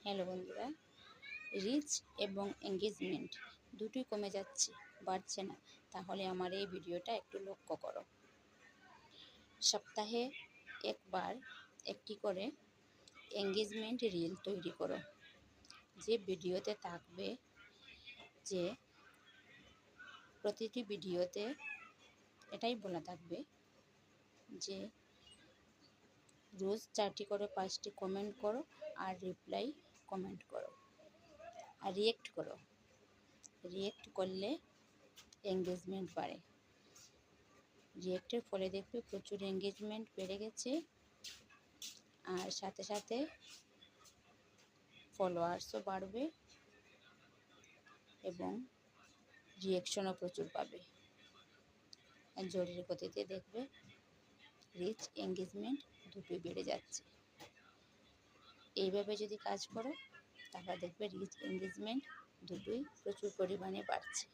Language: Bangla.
হ্যালো বন্ধুরা, রিচ এবং এঙ্গেজমেন্ট দুটোই কমে যাচ্ছে, বাড়ছে না। তাহলে আমার এই ভিডিওটা একটু লক্ষ্য করো। সপ্তাহে একবার একটি করে এঙ্গেজমেন্ট রিল তৈরি করো, যে ভিডিওতে থাকবে যে প্রতিটি ভিডিওতে এটাই বলা থাকবে যে রোজ 4টি করে 5টি কমেন্ট করো আর রিপ্লাই কমেন্ট করো আর রিয়েক্ট করো। রিয়েক্ট করলে এঙ্গেজমেন্ট বাড়ে। রিয়েক্টের ফলে দেখবে প্রচুর এঙ্গেজমেন্ট বেড়ে গেছে, আর সাথে সাথে ফলোয়ার্সও বাড়বে এবং রিয়েকশনও প্রচুর পাবে। জরুরি গতিতে দেখবে রিচ এঙ্গেজমেন্ট দুটোই বেড়ে যাচ্ছে। এইভাবে যদি কাজ করো তাহলে দেখবে রিচ এঙ্গেজমেন্ট দুটোই প্রচুর পরিমাণে বাড়ছে।